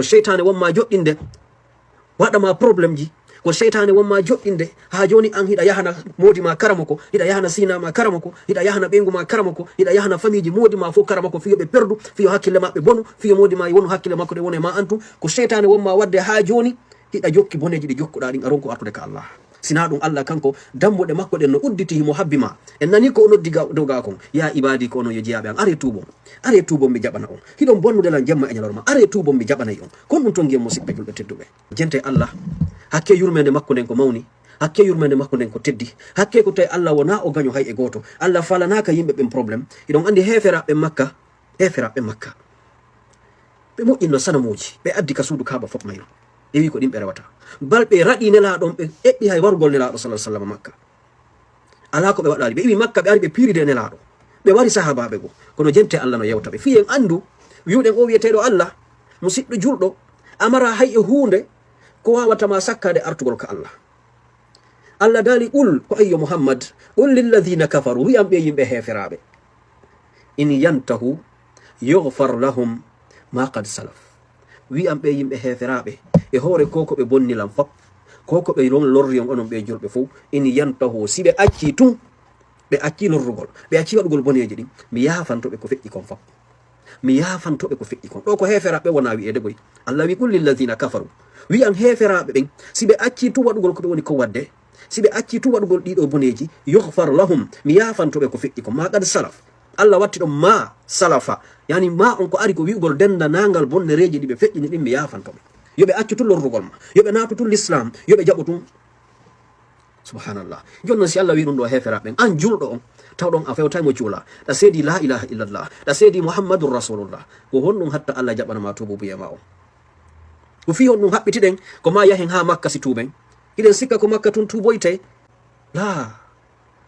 sheytane wonma joɗɗinde waɗama probléme ji, ko sheytane wonma joɗɗinde ha joni an hiɗa yahana modi ma karama ko, hiɗa yahana sina ma karama ko, hiɗa yahana ɓeygu ma karama ko, hiɗa yahana famille ji modi ma fof karama ko, fiyo ɓe perdu, fiyo hakkille maɓɓe bonu, fiyo modi ma wonu hakkille makko ɗe woni ma antu, ko sheytane wonma wadde ha joni hiɗa jokki boneji ɗi jokkuɗa ɗin aron ko artude ka Allah. Sina ɗum Allah kanko dambuɗe makko ɗen no udditi mo habbi ma, en nani ko o noddi dow ga kon, ya ibadi ko onon yo jeyaɓe an, are tubon mi jaɓana on, hiɗon bonnude lan jemma e ñalorma, are tubon mi jaɓanayi on, kon ɗum ton guiyen musidɓe julɓe tedduɓe. Jente Allah hakke yurmede makko nden ko mawni, hakke yurmede makko nden ko teddi, hakke ko tawi Allah wona o gaño hay e goto, Allah falanaka yimɓe ɓen probléme. Iɗon andi heferaɓe makka ɓe moƴƴinno sanamuji, ɓe addi ka suudu kaaba fof mayru, ɓe wi ko ɗin ɓe rewata, bal ɓe raɗi nelaɗon, ɓe eɓɓi hay warugol nelaɗo sallah sallam makka, ala ko ɓe waɗali, ɓe iwi makka ɓe ari ɓe piride nelaɗo, ɓe wari sahabaɓe go, kono jente Allah no yewta ɓe. Fiyen andu wiwɗen o wiyeteɗo Allah musidɗo julɗo amara hay e hunde ko wawatama sakkade artugol ka Allah. Allah dali ul ko ayyo Muhammad, ul lilladhina kafaru, wiyam ɓe yimɓe heferaɓe, in yantahu yughfar lahum ma qad salaf, wiyam ɓe yimɓe heferaɓe e hoore koko ɓe bonnilan fop, koko ɓe lorriyon onon ɓe julɓe fof, in yantahu, si ɓe acci tun, ɓe acci lorrugol, ɓe acci waɗugol boneji ɗin, mi yafantoɓe ko feƴƴi kon fop, mi yafantoɓe ko feƴƴi kon. Ɗo ko heferaɓe wona wi'ede boy, Allah wi qul lilladhina kafaru, wiyan heferaɓe ɓen si ɓe acci tu waɗugol ko ɓe woni ko wadde, si ɓe acci tu waɗugol ɗiɗo boneji, yughfar lahum, mi yafantoɓe ko feƴƴi kon, ma qad salaf. Allah watti ɗon ma salafa, yani ma on ko ari ko wi'ugol dendanangal bonnereji ɗi ɓe feƴƴini ɗin, mi yafantoɓe, yoɓe accu tun lorrugol ma, yoɓe natu tun l'islam, yoɓe jaɓu tun. Subhanallah. Jonnon si Allah wi ɗum ɗo heferaɓe, an julɗo on tawɗon a fewtaymo cuula, ɗa seedi la ilaha illallah, ɗa seedi muhammadun rasulullah, ko honɗum hatta Allah jaɓanama tububuyema on. Ko fi on ɗum haɓɓitiɗen ko ma yahen ha makka si tuɓen, iɗen sikka ko makka tun tuboyte, la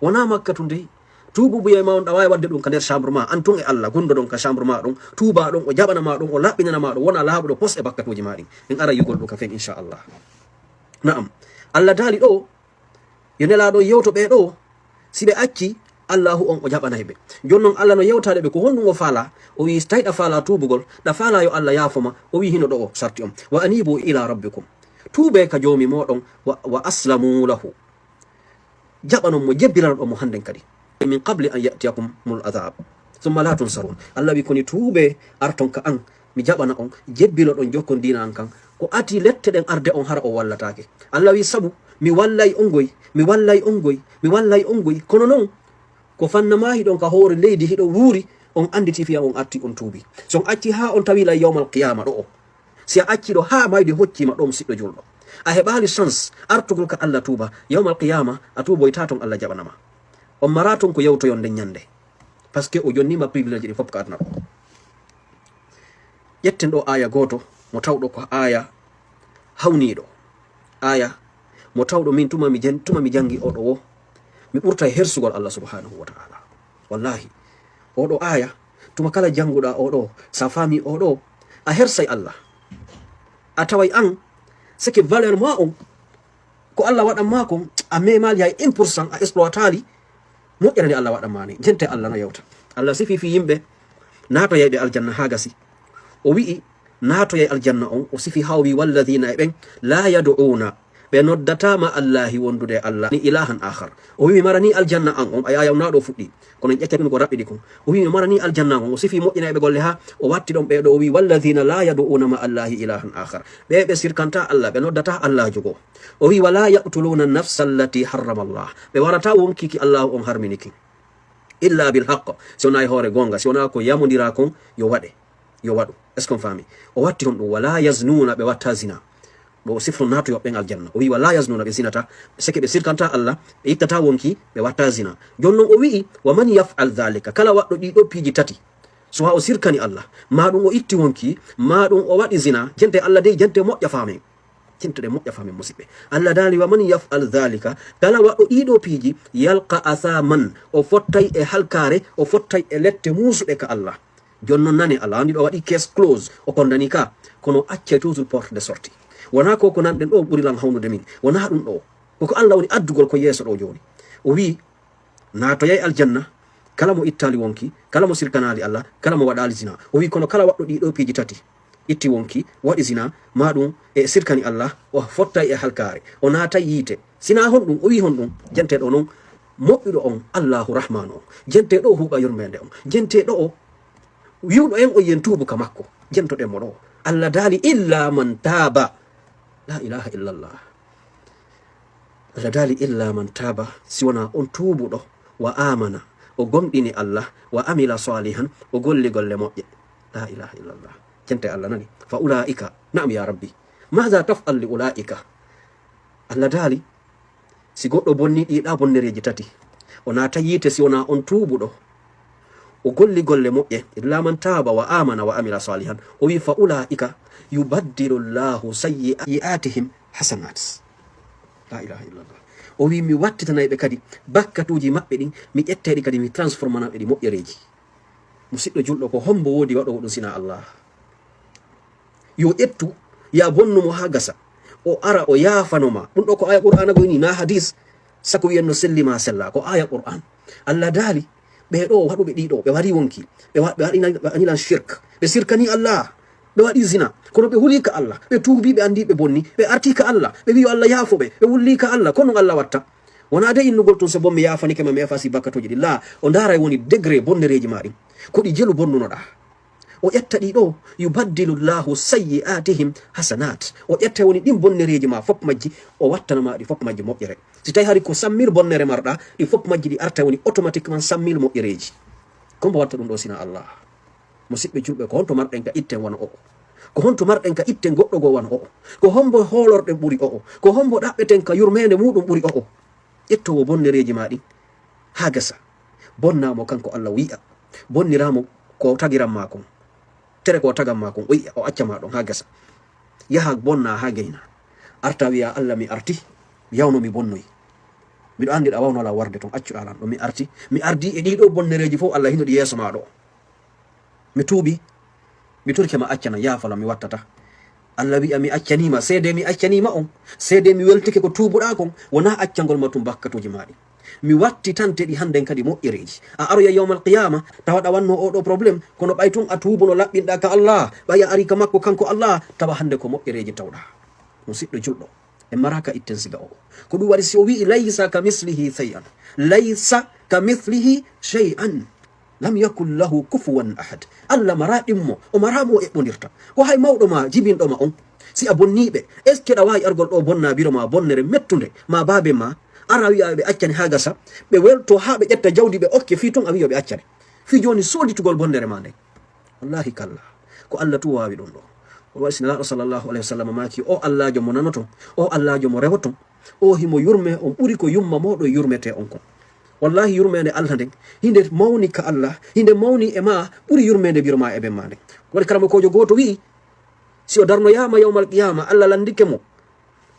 wona makka tun dey, tububuyema on ɗa wawi wadde ɗum ka nder chambre ma, an tun e Allah gundo ɗon ka chambre ma ɗon, tuba ɗon o jaɓanama ɗon, o laɓɓinanama ɗon, wona laaɓuɗo pos e bakkatuji ma ɗin, en ara yugol ɗum ka fen inchallah. Naam, Allah daali ɗo yo nelaɗo yewto ɓe ɗo, si ɓe acci Allahu on o jaɓanay ɓe. Jonnon Allah no yewtade ɓe ko honɗum o faala, o wi tawi ɗa faala tubugol, ɗa faala yo Allah yaafoma, o wi hino ɗo o sarti on, wa anibu ila rabbikum, tuube ka jomi moɗon, wa aslamu lahu, jaɓanon mo, jebbiran ɗon mo hannden kadi, min qabli an yatiyakum mul adab summa la tunsarun. Allah wi koni tuube arton ka an, mi jaɓana on, jebbilo ɗon jokkon dina an kan, ko ati lette ɗen arde on hara o wallatake. Allah wi sabu mi wallay on goy, mi wallay on goy, mi wallay on goy, kono noon ko fannamahi ɗon ka hoore leydi hiɗo wuuri, on anditi fiya on arti on tuubi. So on acci ha on tawila yawmal qiyama ɗo o, si a acci ɗo ha mayde hoccima ɗo musidɗo julɗo, a heɓali chance artugol ka Allah tuuba, yawmal qiyama a tuuboyta ton Allah jaɓanama, on mara ton ko yewtoyon nden ñande, par ce que o jonnima privilège ɗi fof ka aduna ɗo. ƴetten ɗo aya goto mo tawɗo ko aya hawniɗo, aya mo tawɗo min tuma mi jangi oɗo wo, mi ɓurta hersugol Allah subhanahu wa ta'ala. Wallahi oɗo aya tuma kala janguɗa oɗo, sa fami oɗo a hersay Allah, a taway an sike valeur ma on ko Allah waɗanma kon a memali hay 1% a exploitali moƴƴere nde Allah waɗanmani. Jente Allah no yewta, Allah sifi fi yimɓe natoyayɓe aljanna ha gasi, o wi'i natoyay aljanna on, o sifi ha o wi walladina e ɓen la yaduuna, ɓe noddatama Allahi wondude Allah ni ilahan akhar, o wi marani aljanna an on, aya naɗo fuɗɗi kono ƴettaɓe ko raɓɓiɗi kon, o wi marani aljanna on, o sifi moƴƴinaɓe golle ha o watti ɗon ɓeɗo, o wi walladina la yaduuna ma Allahi ilahan akhar, ɓe sirkanta Allah, ɓe noddata Allah jogo, o wi wala yaqtuluna nafsa allati harrama Allah, ɓe warata wonkiki Allahu on harminiki illa bil haqq, si wona e hoore gonga, si wona ko yamodira kon yo waɗe yo waɗu. est ce qu'on fami? O watti on ɗum, wala yaznuna, ɓe watta zina, ɗo sifru nato yoɓɓen aljanna, o wi wala yaznuna, ɓe zinata, seke ɓe sirkanta Allah, ɓe ittata wonki, ɓe watta zina. jonnon o wi'i wa man yaf'al dhalika, kala waɗɗo ɗiɗo piiji tati, so ha o sirkani Allah, ma ɗum o itti wonki, ma ɗum o waɗi zina, jente Allah dey jente moƴƴa famen, jente ɗe moƴƴa famen musidɓe. Allah dali wa man yaf'al dhalika, kala waɗɗo ɗiɗo piiji, yalqa athaman, o fottay e halkare, o fottay e lette musuɗe ka Allah. jonnon nane Allah andi ɗo waɗi case close, o kondani ka, kono acce toujours porte de sortie. wona ko ko nanɗen ɗo ɓurilan hawnude min, wona ɗum ɗo, koko Allah woni addugol ko yeeso ɗo joni. O wi natoyay aljanna kala mo ittali wonki, kala mo sirkanali Allah, kala mo waɗali zina. O wi kono kala waɗɗo ɗiɗo piiji tati, itti wonki waɗi zina maɗum e sirkani Allah o fottay e halkare o naatay yiite sina honɗum o wi honɗum jenteɗo noon moƴƴuɗo on Allahu rahmanu on jenteɗo o huuɓa yurmede on jenteɗo o wiwɗo en o yen tuubu ka makko jentoɗen mo ɗo Allah daali illa man taaba la ilaha illallah Allah daali illa man taaba si wona on tuubuɗo wa amana o gomɗini Allah wa amila salihan o golli golle moƴƴe la ilaha illallah jente Allah nani fa ulaika naam ya rabbi maha taf'al li ulaika Allah daali si goɗɗo bonni ɗiɗa bonnereji tati o naata yiite si wona on tuubuɗo o golli golle moƴƴe illa man taba wa amana wa amila salihan o wi fa ulaika yubaddilu llahu sayyi'atihim hasanat la ilaha illallah o wi mi wattitanayɓe kadi bakkatuji maɓɓe ɗin mi ƴetteɗi kadi mi transformanaɓe ɗi moƴƴereji musidɗo julɗo ko hombo woodi waɗo ɗum sina Allah yo ƴettu ya bonnumo ha gasa o ara o yafanoma ɗum ɗo ko aya qur'ana goyni na hadis sako wiyenno sellima sella ko aya qur'an Allah daali ɓe ɗo waɗuɓe ɗiɗo ɓe wari wonki ɓe waɗilan shirk ɓe sirkani Allah ɓe waɗi zina kono ɓe huli ka Allah ɓe tuubi ɓe andi ɓe bonni ɓe arti ka Allah ɓe wi Allah yaafoɓe ɓe wulli ka Allah kono Allah watta wona de innugol tun so bo mi yafanike ma mi yafasi bakkatoji ɗi la o ndaara woni degré bonnereji ma ɗin ko ɗi jelu bonnunoɗa o ƴetta ɗi ɗo yubaddilu llahu sayyi'atihim hasanat o ƴetta woni ɗin bonnereji ma fof majji o wattanama ɗi fof majji moƴƴere si tawi hari ko sammil bonnere marɗa ɗi fof majji ɗi arta woni automatiquement sammil moƴƴereji kombo watta ɗum ɗo sina Allah musidɓe julɓe ko honto marɗen ka itten wona o ko honto marɗen ka itten goɗɗo go wona o ko hombo hoolorɗen ɓuri o ko hombo ɗaɓɓeten ka yurmede muɗum ɓuri o ƴettowo bonnereji ma ɗin ha gasa bonnamo kanko Allah wi'a bonniramo ko tagiran ma kon tere ko tagam ma kon o accama ɗon ha gasa yaha bonna ha geyna arta wiya Allah mi arti yawno mi bonnoyi miɗo andi ɗa wawnola warde ton accuɗa lan ɗo mi ardi e ɗiɗo bonnereji fof Allah hinoɗi yeeso ma ɗo mi tuubi mi turke ma accana yafala mi wattata Allah wi'a mi accanima seede mi accanima on seede mi weltike ko tuubuɗa kon wona accangol ma tum bakkatuji maɗi mi watti tante ɗi handen kadi moƴƴereji a aroya yawmal qiyama tawa ɗa wanno oɗo probléme kono ɓay tun a tuubuno laɓɓinɗa ka Allah ɓaya ari ka makko kanko Allah tawa hande ko moƴƴereji tawɗa musidɗo julɗo e maraka itten siga o ko ɗum waɗi si o wi'i laysa ka mislihi shay'an laysa ka mislihi shay'an lam yakun lahu kufuwan ahad Allah mara ɗimmo o maramo o eɓɓodirta ko hay mawɗo ma jibinɗoma on si a bonniɓe est ce que ɗa wawi argol ɗo bonna biro ma bonnere mettude ma babe ma ara wiya ɓe accani ha gasa ɓe welto ha ɓe ƴetta jawdi ɓe okke fi ton a wiya ɓe accani fi joni soditugol bonnere ma nden wallahi kalla ko Allah tu wawi ɗum ɗo o waɗi sinalaɗo sallllahu alayhi wa sallam maki o Allahjo mo nanoton o Allahjo mo rewoton o himo yurme on ɓuri ko yumma moɗo yurmete on kon wallahi yurmede Allah nden hinde mawni ka Allah hinde mawni e ma ɓuri yurmede biro ma e ɓen ma nden waɗi karama kojo goto wi si o darnoyama yawmal qiyama Allah landike mo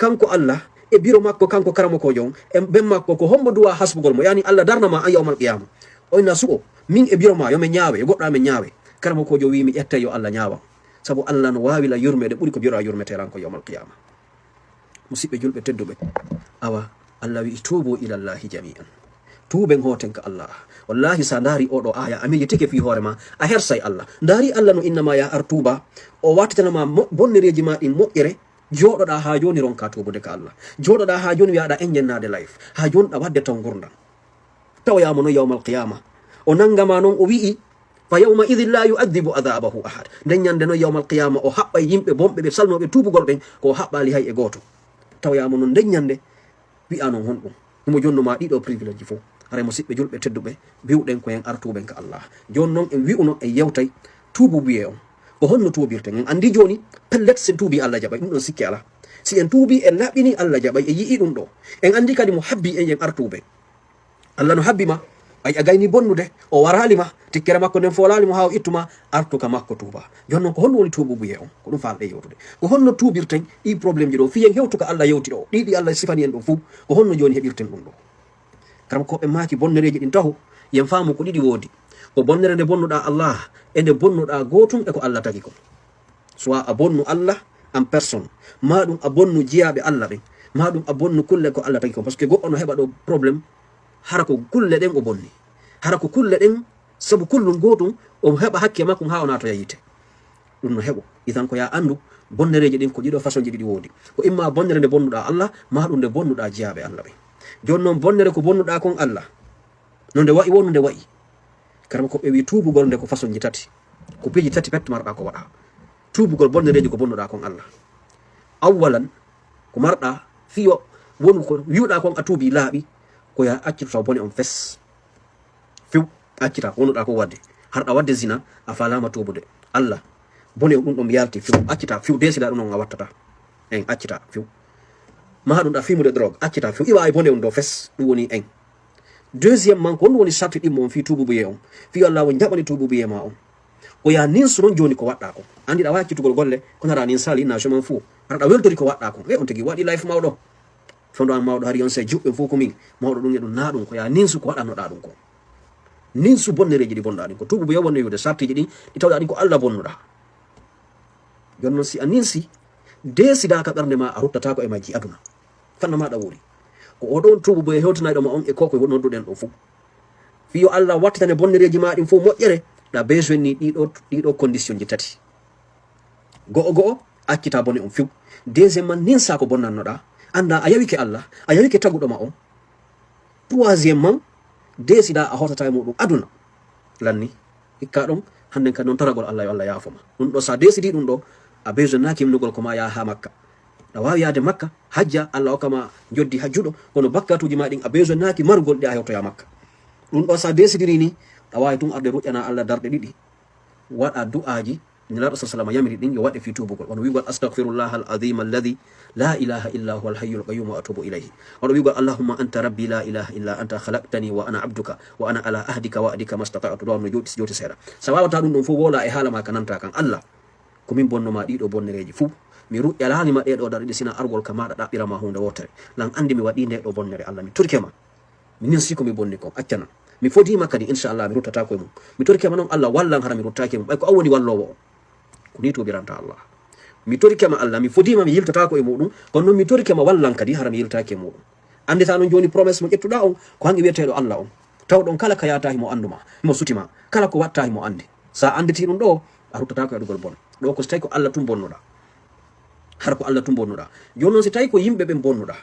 kanko Allah e biro makko kanko karama kojo on e ɓen makko ko hombo duwa hasbugol mo yani Allah darnama an yawmal qiyama oyna suɓo min e biro ma yomi ñaawe e goɗɗo amen ñaawe karama kojo wi mi ƴetta yo Allah ñaawa sabu Allah no wawi la yurmede ɓuri ko biro a yurmeteran ko yawmal qiyama musidɓe julɓe tedduɓe awa Allah wi tubu ilallahi jami'an tuuben hoten ka Allah wallahi sa ndaari oɗo aya a miijitike fi hoore ma a hersay Allah ndaari Allah no innama ya ar tuuba o wattitanama bonnereji ma ɗin moƴƴere joɗoɗa ha joni ronka tubude ka Allah joɗoɗa ha joni wiyaɗa enjennade life ha joni ɗa wadde taw gurdam tawyama noon yawmal qiyama o nangama noon o wi'i fa yawma idin la yu'adhibu adabahu ahad nden ñande noon yawmal qiyama o haɓɓay yimɓe bonɓe ɓe salnoɓe tubugol ɓen ko haɓɓali hay e goto tawyama noon nden ñande wi'a noon honɗum ɗumo jonnuma ɗiɗo privilege fof hara musidɓe julɓe tedduɓe biwɗen ko en artuɓen ka Allah joni noon en wi'uno en yewtay tuubu wiye on ko honno tuubirten en andi joni pellet sen tuubi Allah jaɓay ɗum ɗon sikki ala si en tuubi en laɓɓini Allah jaɓay e yi'i ɗum ɗo en andi kadi mo habbi en yen artuɓe Allah no habbi ma ay a gayni bonnude o warali ma tikkere makko nden folali mo ha o ittuma artuka makko tuuba joni noon ko honno woni tuubu wiye on ko ɗum falɗe yewtude ko honno tuubirten ɗi probléme ji ɗo fiyen hewtuka Allah yewti ɗo ɗiɗi Allah sifani en ɗo fuu ko honno joni heɓirten ɗum ɗo karam ko ɓe maaki bonnereji ɗin tahu yen faamu ko ɗiɗi woodi ko bonnere nde bonnuɗa Allah e nde bonnuɗa gotum e ko Allah tagi ko soit a bonnu Allah en personne maɗum a bonnu jiyaɓe Allah ɓen maɗum a bonnu kulle ko Allah tagi ko par ce que goɗɗo no heɓa ɗo probléme hara ko kulle ɗen o bonni hara ko kulle ɗen saabu kullum gotum o heɓa hakke makko ha o natoya yite ɗum no heɓo itan ko ya andu bonnereji ɗin ko ɗiɗo façon ji ɗiɗi woodi ko imma bonnere nde bonnuɗa Allah ma ɗum nde bonnuɗa jiyaɓe Allah ɓe joni noon bonnere ko bonnuɗa kon Allah no nde wayi wonu nde wayi karama ko ɓe wi tubugol nde ko façon ji tati ko piiji tati pet marɗa ko waɗa tubugol bonnereji ko bonnuɗa kon Allah awwalan ko marɗa fiyo wonu ko wiwɗa kon a tuubi laaɓi ko ya accito taw bone on fes fiw accita wonuɗa ko wadde harɗa wadde zina a falama tubude Allah bone ɗum ɗon yalti fiw accita fiw desida ɗum on a wattata en accita fiw maha ɗum ɗa fimude drogue accita fiw iwa e bone on ɗo fes ɗum woni en deuxiémement ko ɗum woni sarti ɗimmo on fi tububuye on fi Allah wo jaɓani tububuye ma on ko ya ninsu noon joni ko waɗɗa ko andi ɗa wawi accitugol golle kono ara nin sali na chemin fou harɗa weltori ko waɗɗa ko e on tigui waɗi life mawɗo fondo an mawɗo hari on se juɓɓe fof ko min mawɗo ɗum e ɗum na ɗum ko ya ninsu ko waɗannoɗa ɗum ko ninsu bonnereji ɗi bonɗa ɗin ko tububu yo wonne wiwde sartiji ɗin ɗi tawɗa ɗin ko Allah bonnuɗa jon noon si a ninsi desida ka ɓernde ma a ruttatako e majji aduna fanna maɗa wuri ko oɗon tububu e hewtanaɗo ma on e koko nodduɗen ɗo fou fiyo Allah wattitane bonnereji ma ɗin fof moƴƴere ɗa besoin ni ɗiɗo condition ji tati go'o accita bone on fiw deuxiémement ninsa ko bonnannoɗa anda a yawike Allah a yawike taguɗo ma on troisiémement desida a hotata e muɗum aduna lanni hikka ɗon handen kadi noon taragol Allah yo Allah yaafoma ɗum ɗo sa desidi ɗum ɗo a besoin naki himnugol ko ma yaha ha Makka ɗa wawi yaade Makka hajja Allah hokkama joddi hajjuɗo kono bakkatuji ma ɗin a besoin naki margol ɗi a hewtoya Makka ɗum ɗo sa desidiri ni a wawi tun arde ruƴƴana Allah darɗe ɗiɗi waɗa du'aji nelaɗo sa sallam yamiri ɗin yo waɗe fi tubugol wono wigol astahfirullah al azim alladi la ilaha illa huwa al hayyul qayyum wa atubu ilayhi wono wigol allahumma anta rabbi la ilaha illa anta khalaqtani wa ana abduka wa ana ala ahdika wa adika mastata'tu do no joti seeɗa sa wawata ɗum ɗon fof wola e haala ma ka nanta kan Allah ko min bonnoma ɗiɗo bonnereji fuu mi ruƴƴalanima ɗeɗo darɗe sina argol ka maɗa ɗaɓɓirama hunde wotere lan andi mi waɗi ndeɗo bonnere Allah mi turkema minin siko mi bonni ko accana mi fodima kadi inchallah mi ruttata koye mum mi torikema noon Allah wallan hara mi ruttake mum ɓay ko an woni wallowo o ko ni tobiranta Allah mi torikema Allah mi fodima mi yiltata ko e muɗum kono noon mi torikema wallan kadi hara mi yiltake muɗum andita noon joni promesse mo ƴettuɗa on ko hanki wiyeteɗo Allah on tawɗon kala ka yata himo anduma himo sutima kala ko watta himo andi sa anditi ɗum ɗo a ruttata ko e ɗugol bon ɗo ko so tawi ko Allah tum bonnuɗa har ko Allah tum bonnuɗa joni noon si tawi ko yimɓe ɓe bonnuɗa